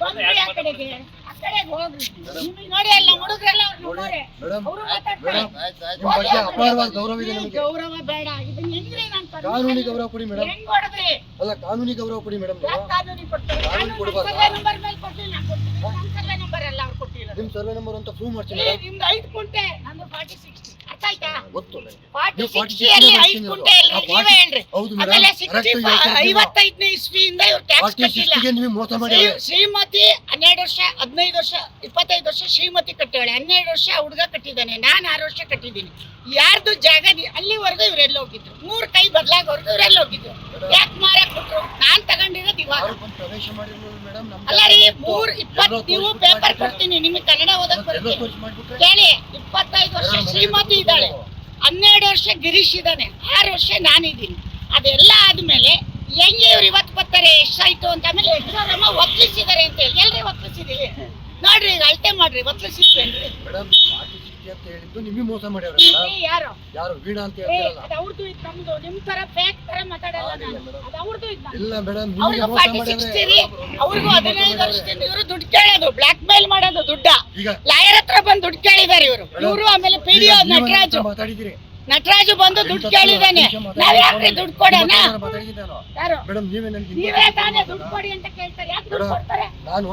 ಬಂದ್ರಿ ಆ ಕಡೆಗೆ ಹೋಗ್ರಿ. ನಿಮಗೆ ನೋಡಿ ಅಲ್ಲ ಹುಡುಗರೆಲ್ಲ ಗೌರವ ಬೇಡ. ಇದನ್ನ ಹೆಂಗ್ರಿ ನಾನು ಕಾನೂನಿ ಗೌರವ ಕೊಡಿ ಮೇಡಮ್. ಹೆಂಗ್ ಹೊಡೆದ್ರಿ? ಅಲ್ಲ ಕಾನೂನಿ ಗೌರವ ಕೊಡಿ ಮೇಡಮ್. ಕಾನೂನಿ ಕೊಡ್ತಾರೆ. ಸರ್ವೆ ನಂಬರ್ ಮೇಲೆ ಕೊಡ್ತೀನಿ. ನಾನು ಕೊಡ್ತೀನಿ. ನನ್ನ ಸರ್ವೆ ನಂಬರ್ ಎಲ್ಲ ಅವ್ರು ಕೊಟ್ಟಿಲ್ಲ. ನಿಮ್ ಸರ್ವೆ ನಂಬರ್ ಅಂತ ಪ್ರೂವ್ ಮಾಡ್ತೀನಿ ಮೇಡಮ್. ನಿಮ್ದು 5 ಕುಂಟೆ, ನಂದು 40-60. ಅರ್ಥ ಆಯ್ತಾ? ಗೊತ್ತು ನನಗೆ. 40-60 ಅಲ್ಲಿ 5 ಕುಂಟೆ ಇಲ್ರಿ. ನೀವೇ ಹೇಳ್ರಿ. ಹೌದು ಮೇಡಮ್. ಆಮೇಲೆ 55ನೇ ಇಸ್ವಿಯಿಂದ ಇವ್ರು ಟ್ಯಾಕ್ಸ್ ಕಟ್ಟಿಲ್ಲ. ನೀವು ಮೋಸ ಮಾಡಿ. ಶ್ರೀಮತಿ 12 ವರ್ಷ 15 ವರ್ಷ 25 ವರ್ಷ ಶ್ರೀಮತಿ ಕಟ್ಟಿದ್ದಾಳೆ. 12 ವರ್ಷ ಹುಡುಗ ಕಟ್ಟಿದ್ದಾನೆ. ನಾನು 6 ವರ್ಷ ಕಟ್ಟಿದ್ದೀನಿ. ಯಾರ್ದು ಜಾಗ ಅಲ್ಲಿವರೆಗೂ ಇವರೆಲ್ಲ ಹೋಗಿದ್ರು. 3 ಕೈ ಬದಲಾಗೋರ್ಗು ಇವರೆಲ್ಲ ಹೋಗಿದ್ರು. ಯಾಕೆ ಮಾರಕ್ ಬಿಟ್ರು? ನಾನ್ ತಗೊಂಡಿರೋದು ಇವಾಗ. ಪ್ರವೇಶ ಮಾಡಿರೋದು ಮೇಡಮ್. ಅಲ್ಲ ರೀ 3-20 ನೀವು ಪೇಪರ್ ಕೊಡ್ತೀನಿ. ನಿಮಗೆ ಕನ್ನಡ ಓದಕ್ ಬರುತ್ತೆ ಕೇಳಿ. 25 ವರ್ಷ ಶ್ರೀಮತಿ ಇದ್ದಾಳೆ. 12 ವರ್ಷ ಗಿರೀಶ್ ಇದ್ದಾನೆ. 6 ವರ್ಷ ನಾನಿದ್ದೀನಿ. ಅದೆಲ್ಲ ಆದ್ಮೇಲೆ ಹೆಂಗೆ ಇವ್ರು ಇವತ್ತು ಬರ್ತಾರೆ ಎಷ್ಟಾಯ್ತು ಅಂತ. ಆಮೇಲೆ ಎಷ್ಟರಮ್ಮ ಒತ್ತಲಿಸಿದ್ದಾರೆ ಅಂತ ಹೇಳಿ ಎಲ್ರಿ ಒತ್ತಲಿಸಿದೀವಿ ನೋಡ್ರಿ. ಈಗ ಅಳತೆ ಮಾಡ್ರಿ. ಒತ್ತಲಿಸಿದ್ವೇನ್ರಿ ಮೇಡಮ್? 40-60 ಅಂತ ಹೇಳಿದ್ದು ನಿಮಗೆ ಮೋಸ ಮಾಡ್ಯಾರ. ಯಾರು ಯಾರು ವೀಣಾ ಅಂತ ಹೇಳ್ತಾರಲ್ಲ, ಅದು ಅವ್ರದ್ದು ಇತ್ತು. ನಮ್ದು ನಿಮ್ ತರ ಫೇಕ್ ತರ ಮಾತಾಡಲ್ಲ ನಾನು. ಅದು ಅವ್ರದ್ದು ಇತ್ತು. ಇಲ್ಲ ಮೇಡಮ್, ಅವ್ರಿಗೆ 40-60 ಅವ್ರಿಗೂ 15 ವರ್ಷದಿಂದ ಇವರು ದುಡ್ಡು ಕೇಳೋದು, ಬ್ಲಾಕ್ ಮೇಲ್ ಮಾಡೋದು ದುಡ್ಡ. ಲಾಯರ್ ಹತ್ರ ಬಂದು ದುಡ್ಡು ಕೇಳಿದಾರೆ ಇವರು. ಆಮೇಲೆ ಪಿಡಿಒ ನಟರಾಜು ಬಂದು ದುಡ್ಡು ಕೇಳಿದಾನೆ. ನಾವ್ ಯಾಕ್ರಿ ದುಡ್ಡು ಕೊಡೋಣ? ಯಾರು ನೀವೇ ತಾನೇ ದುಡ್ಡು ಕೊಡಿ ಅಂತ ಕೇಳ್ತಾರೆ. ಯಾಕೆ ದುಡ್ಡು ಕೊಡ್ತಾರೆ?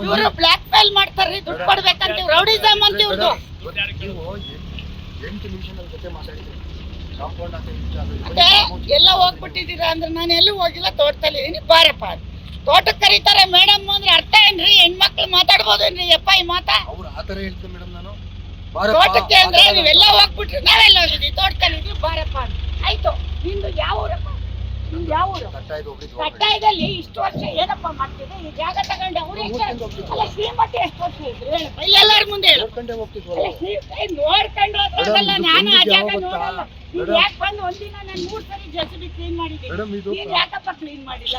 ಇವರು ಬ್ಲಾಕ್ ಮೇಲ್ ಮಾಡ್ತಾರ್ರಿ. ದುಡ್ಡು ಕೊಡ್ಬೇಕಂತ ರೌಡಿಸಮ್ ಅಂತ ಇವ್ರದ್ದು. ಮತ್ತೆ ಎಲ್ಲ ಹೋಗ್ಬಿಟ್ಟಿದ್ದೀರಾ ಅಂದ್ರೆ ನಾನು ಎಲ್ಲೂ ಹೋಗಿಲ್ಲ. ತೋಟದಲ್ಲಿ ಇದೀನಿ. ಬಾರಪ್ಪ ತೋಟಕ್ಕೆ ಕರೀತಾರೆ ಮೇಡಮ್ ಅಂದ್ರೆ ಅರ್ಥ ಏನ್ರಿ? ಹೆಣ್ಮಕ್ಳು ಮಾತಾಡ್ಬೋದೇನ್ರಿ? ಎಪ್ಪಾಯಿ ಮಾತಾ ತೋಟಕ್ಕೆ ಅಂದ್ರೆ ನೀವೆಲ್ಲ ಹೋಗ್ಬಿಟ್ರಿ. ನಾವೆಲ್ಲ ಹೋಗಿದ್ವಿ ತೋಟದಲ್ಲಿ ಇದ್ವಿ. ಬಾರಪ್ಪ ಆಯ್ತು. ನಿಂದು ಯಾವ ಊರಪ್ಪ? ನಿಮ್ದು ಯಾವ ಊರು? ಕಟ್ಟಾಯದಲ್ಲಿ ಇಷ್ಟು ವರ್ಷ ಏನಪ್ಪ ಮಾಡ್ತಿದ್ದೆ? ಈ ಜಾಗ ತಗೊಂಡು ಅವ್ರು ಅಲ್ಲ ಶ್ರೀಮತಿ ಎಷ್ಟು ವರ್ಷ ಇದ್ರು ಹೇಳಪ್ಪ. ಇಲ್ಲಿ ಎಲ್ಲಾರ ಮುಂದೆ ಹೇಳು. ನೋಡ್ಕೊಂಡು ಹೋದ್ರಲ್ಲ. ನಾನು ಆ ಜಾಗ ನೋಡಲ್ಲ. ನೀವ್ ಯಾಕೆ ಬಂದು ಒಂದಿನ ನಾನು 3 ಸರಿ ಜೆಸಿಬಿ ಕ್ಲೀನ್ ಮಾಡಿದ್ದೀನಿ. ನೀನ್ ಯಾಕಪ್ಪ ಕ್ಲೀನ್ ಮಾಡಿಲ್ಲ?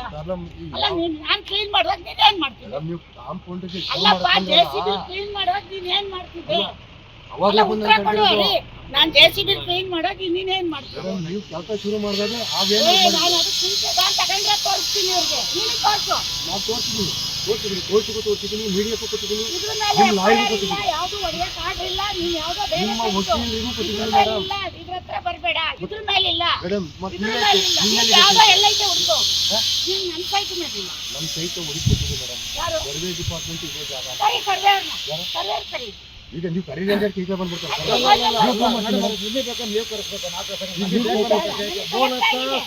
ಅಲ್ಲ ನಾನ್ ಕ್ಲೀನ್ ಮಾಡುವಾಗ ನೀನ್ ಏನ್ ಮಾಡ್ತಿದ್ದೆ? ಅಲ್ಲಪ್ಪ ಜೆಸಿಬಿ ಕ್ಲೀನ್ ಮಾಡುವಾಗ ನೀನ್ ಏನ್ ಮಾಡ್ತಿದ್ದೆ? ಉತ್ತರ ಕೊಡು. ನಾನ್ ಜೆಸಿಬಿ ಕ್ಲೀನ್ ಮಾಡುವಾಗ ನೀನ್ ಏನ್ ಮಾಡ್ತಿದ್ದೆ? ನೀವು ಕೆಲಸ ಶುರು ಮಾಡಿದಾಗ ನಾನು ಅದು ತಗೊಂಡ್ರೆ ತೋರಿಸ್ತೀನಿ ಇವ್ರಿಗೆ. ನೀನು ತೋರ್ಸು. ನಾವು ತೋರಿಸಿದ್ದೀನಿ ತೋರಿಸಿದ್ದೀನಿ ಮೀಡಿಯಾಕ್ಕೂ ಕೊಟ್ಟಿದ್ದೀನಿ. ಯಾವ್ದು ಹೊಡೆಯಕ್ ಆಗಿಲ್ಲ. ನೀನ್ ಯಾವ್ದೋ ಬೇರೆ ಇದ್ರ ಹತ್ರ ಬರ್ಬೇಡ. ಇದ್ರ ಮೇಲಿಲ್ಲ ಯಾವ್ದೋ ಎಲ್ಲೈತೆ ಹುಡುಕು. ನೀನ್ ನನ್ ಸೈಟ್ ಮೇಲಿಲ್ಲ. ನಮ್ ಸೈಟ್ ಹೊಡಿಕೊಟ್ಟಿದ್ದೀವಿ ಮೇಡಮ್. ಯಾರು? ಸರ್ವೆ ಡಿಪಾರ್ಟ್ಮೆಂಟ್ ಇದೆ ಜಾಗ. ಸರ್ವೇರ್ ಕರಿ. ಈಗ ನೀವು ಕರೀರಿ ಟೀಕ ಬಂದ್ಬಿಡ್ತಾರೆ.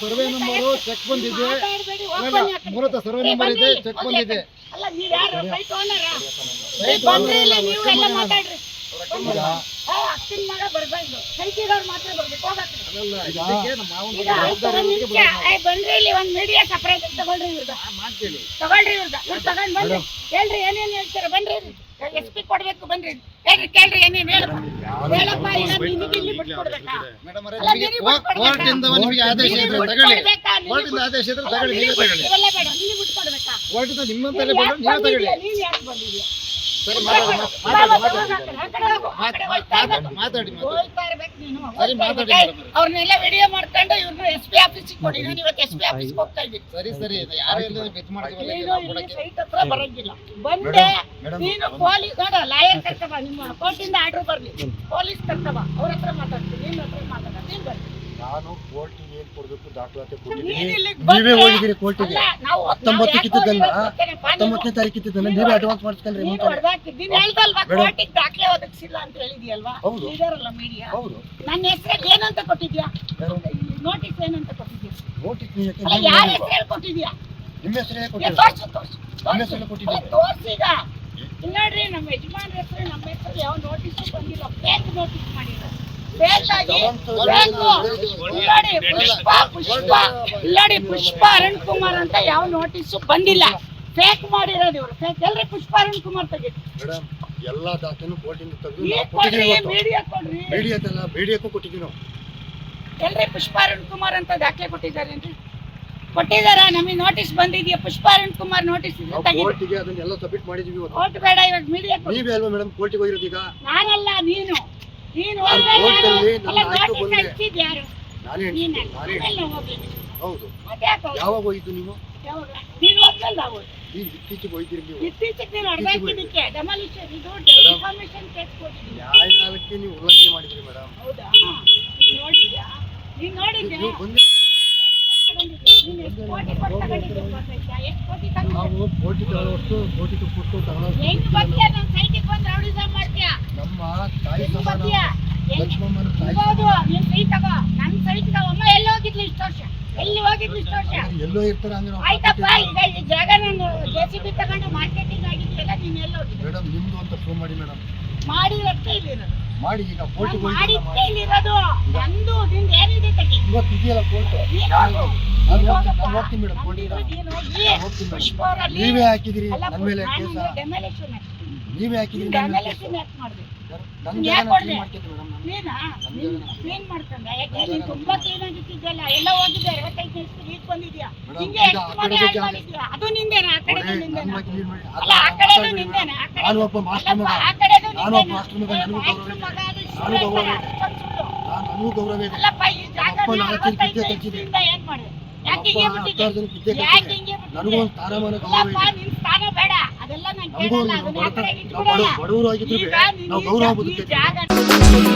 ಸರ್ವೆ ನಂಬರು ಚೆಕ್ ಬಂದಿದೆ. ಮೂಲತಃ ಸರ್ವೆ ನಂಬರ್ ಇದೆ, ಚೆಕ್ ಬಂದಿದೆ. ಅಲ್ಲ ನೀವು ಯಾರು? ಸೈಟ್ ಓನರಾ? ಬಂದ್ರಿ ಇಲ್ಲ ನೀವು ಎಲ್ಲ ಮಾತಾಡ್ರಿ. ಅಕ್ಕನ ಮಗ ಬರ್ಬಾರ್ದು. ಸೈಟಿಗವ್ರು ಮಾತ್ರ ಬರ್ಬೇಕು. ಬನ್ರಿ ಇಲ್ಲಿ ಒಂದ್ ಮೀಡಿಯಾ ಸಪರೇಟ್ ತಗೊಳ್ರಿ. ತಗೊಳ್ರಿ ಇವ್ರದ್ದು ತಗೊಂಡ್ ಬನ್ರಿ. ಹೇಳ್ರಿ ಏನೇನ್ ಹೇಳ್ತೀರ. ಬನ್ರಿ SP ಕೊಡ್ಬೇಕು. ಬನ್ರಿ ಹೇಳ್ರಿ ಕೇಳ್ರಿ ಏನೇನ್ ಹೇಳು. ಹೇಳಪ್ಪ. ಈಗ ನಿನಗೆ ಇಲ್ಲಿ ಬಿಟ್ಕೊಡ್ಬೇಕಾ? ಕೋರ್ಟಿಂದ ನಿಮಗೆ ಆದೇಶ ಇದ್ರೆ ತಗೊಳ್ಳಿ. ಕೋರ್ಟಿಂದ ಆದೇಶ ಇದ್ರೆ ತಗೊಳ್ಳಿ. ನೀವೇ ತಗೊಳ್ಳಿ. ಇವೆಲ್ಲ ಬೇಡ. ನಿನಗೆ ಬಿಟ್ಕೊಡ್ಬೇಕಾ? ಕೋರ್ಟಿಂದ ನಿಮ್ಮಂತಲೇ ಬಂದು ನೀವೇ ತಗೊಳ್ಳಿ. ನೀನ್ ಯಾಕೆ ಬಂದಿದ್ಯಾ? ಸರಿ ಮಾತಾಡಿ. ಅವ್ರನ್ನೆಲ್ಲ ವಿಡಿಯೋ ಮಾಡ್ಕೊಂಡು ಇವ್ರನ್ನ SP ಆಫೀಸಿಗೆ ಕೊಡಿ. ನಾನು ಇವತ್ತು SP ಆಫೀಸ್ಗೆ ಹೋಗ್ತಾ ಇದ್ದೀನಿ. ಸರಿ ಯಾರೆಲ್ಲ ಬೆಚ್ ಮಾಡ್ತೀವಲ್ಲ ಸೈಟ್ ಹತ್ರ ಬರಂಗಿಲ್ಲ. ಬಂದೆ ನೀನು ಪೊಲೀಸ್ ನೋಡ. ಲಾಯರ್ ಕರ್ತವ. ನಿಮ್ಮ ಕೋರ್ಟಿಂದ ಆರ್ಡರ್ ಬರ್ಲಿ. ಪೊಲೀಸ್ ಕರ್ತವ. ಅವ್ರ ಹತ್ರ ಮಾತಾಡ್ತೀನಿ. ನಿನ್ನ ಹತ್ರ ಮಾತಾಡ. ನೀನ್ ಬರ್ರಿ. ನಾನು ಕೋರ್ಟಿಗೆ ಏನ್ ಕೊಡ್ಬೇಕು ದಾಖಲಾತಿ ಕೊಟ್ಟಿದ್ದೀನಿ. ನೀವೇ ಹೋಗಿದ್ದೀರಿ ಕೋರ್ಟಿಗೆ. 19 ಕಿತ್ತಿದ್ದಲ್ಲ, 19ನೇ ತಾರೀಕು ಇತ್ತಿದ್ದಲ್ಲ. ನೀವೇ ಅಡ್ವಾನ್ಸ್ ಮಾಡಿಸ್ಕೊಂಡ್ರಿ. ಕೋರ್ಟಿಗೆ ದಾಖಲೆ ಒದಗಿಸಿಲ್ಲ ಅಂತ ಹೇಳಿದ್ಯಲ್ವಾ? ಇದಾರಲ್ಲ ಮೀಡಿಯಾ. ನನ್ನ ಹೆಸರಲ್ಲಿ ಏನಂತ ಕೊಟ್ಟಿದ್ಯಾ? ನೋಟಿಸ್ ಏನಂತ ಕೊಟ್ಟಿದ್ಯಾ? ನೋಟಿಸ್ ಯಾರ ಹೆಸರಲ್ಲಿ ಕೊಟ್ಟಿದ್ಯಾ? ನಿಮ್ಮ ಹೆಸರೇ ಕೊಟ್ಟಿದ್ದೀನಿ. ತೋರ್ಸಿ. ಈಗ ನೋಡ್ರಿ ನಮ್ಮ ಯಜಮಾನ್ ಹೆಸರು ನಮ್ಮ ಹೆಸರು ಯಾವ ನೋಟಿಸ್ ಬಂದಿಲ್ಲ. ಫೇಕ್ ನೋಟಿಸ್ ಮಾಡಿದ್ರು. ಪುಷ್ಪ ಅರುಣ್ ಕುಮಾರ್ ಅಂತ ಯಾವ ನೋಟಿಸ್ ಬಂದಿಲ್ಲ. ಫೇಕ್ ಮಾಡಿರೋದು ಇವರು. ಫೇಕ್ ಎಲ್ರಿ ಪುಷ್ಪ ಅರುಣ್ ಕುಮಾರ್ ತೆಗೀರಿ. ಮೇಡಮ್ ಎಲ್ಲಾ ದಾಖಲೆನೂ ಕೋರ್ಟಿಂದ ತೆಗೆದು ಮೀಡಿಯಾಕ್ಕೂ ಕೊಟ್ಟಿದ್ದೀವಿ ನಾವು. ಎಲ್ರಿ ಪುಷ್ಪ ಅರುಣ್ ಕುಮಾರ್ ಅಂತ ದಾಖಲೆ ಕೊಟ್ಟಿದ್ದಾರೇನ್ರಿ? ಕೊಟ್ಟಿದಾರ? ನಮಗೆ ನೋಟಿಸ್ ಬಂದಿದ್ಯಾ? ಪುಷ್ಪ ಅರುಣ್ ಕುಮಾರ್ ನೋಟಿಸ್ ಕೋರ್ಟಿಗೆ ಅದನ್ನೆಲ್ಲ ಸಬ್ಮಿಟ್ ಮಾಡಿದೀವಿ. ಕೋರ್ಟ್ ಬೇಡ, ಇವಾಗ ಮೀಡಿಯಾ. ನೀವೇ ಅಲ್ವಾ ಮೇಡಮ್ ಕೋರ್ಟಿಗೆ ಹೋಗಿರೋದು? ಈಗ ನಾನಲ್ಲ, ನೀನು ಹೌದು. ಯಾವಾಗ ಹೋಗಿದ್ದು ನೀವು? ಯಾವಾಗ ನೀನು ಹೋದ್ಮೇಲೆ ನಾವು ಈಗ ಇತ್ತೀಚೆಗೆ ಹೋಯ್ತೀರಿ ನೀವು ಇತ್ತೀಚೆಗೆ ನೀನು ಹೊಡೆದಾಕಿದ್ದಕ್ಕೆ ಡೆಮಾಲಿಷನ್ ಇದು ಡಿಫಾರ್ಮೇಷನ್ ಕೇಸ್ ಕೊಟ್ಟಿದ್ದೀನಿ. ನ್ಯಾಯಾಲಯಕ್ಕೆ ನೀವು ಉಲ್ಲಂಘನೆ ಮಾಡಿದ್ರಿ ಮೇಡಮ್. ಹೌದಾ? ನೀನ್ ನೋಡಿದ್ಯಾ? ನೀನ್ ನೋಡಿದ್ಯಾ? ನೀವು ಬಂದು ನೀನ್ ಎಷ್ಟು ಕೋಟಿ ಕೊಟ್ಟು ತಗೊಂಡಿದ್ದೀಯ ಗೊತ್ತಾಯ್ತಾ? ಎಷ್ಟು ಕೋಟಿ ತಗೊಂಡಿದ್ದೀಯ? ನಾವು ಕೋಟಿ ತಗೊಳ್ಳೋಷ್ಟು ಕೋಟಿ ಕೊಟ್ಟು ತಗೊಳ್ಳೋಷ್ಟು ಹೆಂಗ್ ಬರ್ತೀಯ? ನಮ್ಮ ಸೈಟಿಗೆ ಬಂದು ರೌಡಿಸಂ ಮಾಡ್ತೀಯ? ನಮ್ಮ ತಾಯಿ ಹೆಂಗ್ ಸಮಾನ ಬರ್ತೀಯ? ಲಕ್ಷ್ಮಮ್ಮನ ತಾಯಿ ಹೌದು, ನೀನ್ ಸೈ ತಗೋ. ನನ್ನ ಸೈಟ್ಗೆ ಅಮ್ಮ ಎಲ್ಲಿ ಹೋಗಿದ್ಲು ಇಷ್ಟು ವರ್ಷ? ಎಲ್ಲಿ ಹೋಗಿದ್ಲು ಇಷ್ಟು ವರ್ಷ? ಎಲ್ಲೋ ಇರ್ತಾರೆ ಅಂದ್ರೆ ನಾವು ಆಯ್ತಪ್ಪ, ಈಗ ಈ ಜಾಗ ನಾನು JCB ತಗೊಂಡು ಮಾರ್ಕೆಟಿಂಗ್ ಆಗಿದೆಯಲ್ಲ, ನೀನ್ ಎಲ್ಲಿ ಹೋಗಿದ್ದೆ? ಮೇಡಮ್ ನಿಮ್ದು ಅಂತ ಪ್ರೂವ್ ಮಾಡಿ ಮೇಡಮ್. ಮಾಡಿರತ್ತೆ ಇಲ್ಲಿರೋದು. ಮಾಡಿ ಈಗ ಕೋರ್ಟಿಗೆ ಮಾಡಿದ್ದೆ ಇಲ್ಲಿರೋದು. ನಂದು ನಿಂದು ಏನಿದೆ ತಗಿ. ಇವತ್ತು ಇದೆಯಲ್ಲ ಕೋರ್ಟ್. ನೀನ್ ನಾನು ಹೋಗು. ಹೋಗ್ತೀನಿ ಮೇಡಮ್ ಕೋರ್ಟಿಗೆ. ನೀನ್ ಹೋಗಿ ಹೋಗ್ತೀನಿ ಮೇಡಮ್. ಪುಷ್ಪ ಅವರಲ್ಲಿ ನೀವೇ ಹಾಕಿದಿರಿ ಅಲ್ಲ, ನನ್ನ ಮೇಲೆ ನಾನು ಕೇಸ. ಡೆಮಾಲಿಷನ್ ಹಾಕ್ತೀನಿ. ನೀವೇ ಹಾಕಿದಿರಿ ನನ್ನ ಮೇಲೆ ಕೇಸ. ಡೆಮಾಲಿಷನ್ ಯಾಕೆ ಮಾಡಿದೆ? ನನ್ನ ನೀನ್ ಜಾಗ ಯಾಕ್ ನಾನು ಕೊಡ್ದೆ? ಕ್ಲೀನ್ ಮಾಡ್ತೀನಿ ಮೇಡಮ್ ನಾನು. ನೀನಾ? ಕ್ಲೀನ್ ಮಾಡ್ಕೊಂಡೆ? ಯಾಕೆ ನೀನ್ ತುಂಬಾ ಕ್ಲೀನ್ ಆಗಿಟ್ಟಿದ್ದಲ್ಲ, ಎಲ್ಲ ಹೋಗಿದ್ದೆ 55 ನಿಮಿಷ ಈಗ ಬಂದಿದ್ಯಾ? ಮೇಡಮ್, ಹಿಂಗೆ ಈಗ ಎಷ್ಟು ಆ ಮನೆ ಕಡೆದು ಹಾಳು ಜಾಗ- ಮಾಡಿದ್ಯಾ? ಅದು ನಿಂದೇನಾ? ಆ ಕಡೆದು ನೋಡಿ, ನಿಂದೇನಾ? ನನ್ನ ಕ್ಲೀನ್ ಮಾಡಿ. ಅಲ್ಲ, ಆ ಕಡೆದು ನಿಂದೇನಾ? ಆ ಕಡೆದು- ನಾನು ಒಬ್ಬ ಮಾಸ್ಟರ್ ಮಗ. ಅಲ್ಲಪ್ಪ, ಆ ಕಡೆದು ನಾನು ಒಬ್ಬ ನಿಂದೇನಾ? ಮಾಸ್ಟರ್ ಮಗ. ನನಗೂ ಮಾಸ್ಟರ್ ಗೌರವ ಮಗ ಇದೆ. ಅದು ನಾನು ಸುಳ್ಳು ಗೌರವ ಹೇಳ್ತಾರೆ, ಇದೆ. ಅಷ್ಟೊಂದು ಸುಳ್ಳು. ನನಗೂ ಗೌರವ ಇದೆ. ಅಲ್ಲಪ್ಪ, ಈ ಜಾಗ ಅಪ್ಪ ನೀನು ನಾಲ್ಕು 55 ಕಿತ್ತೆ ನಿಮಿಷದಿಂದ ಏನ್ ಮಾಡಿದೆ? ಯಾಕೆ ಅಪ್ಪ ಹಿಂಗೆ ಬಿಟ್ಟಿದ್ದೆ? 10 ಜನ ಕಿತ್ತೆ ಯಾಕೆ ಕಟ್ಟಿದೆ. ಹಿಂಗೆ ಬಿಟ್ಟಿದ್ದೆ? ನನಗೂ ಒಂದು ಸ್ಥಾನಮಾನ ಗೌರವ ಅಲ್ಲಪ್ಪ, ಇದೆ. ನಿನ್ ಸ್ಥಾನ ಬೇಡ, ಅದೆಲ್ಲ ನಾನು ನಮಗೂ ಕೇಳಲ್ಲ, ನಾವು ಅದನ್ನ ಆ ಕಡೆಗೆ ನಾವು ಇಟ್ಬಿಡೋಣ. ಬಡವರು ಆಗಿದ್ರು ಈಗ ನೀನು ನಾವು ಈ ಗೌರವ ಜಾಗ- ಬದುಕೈತಿ.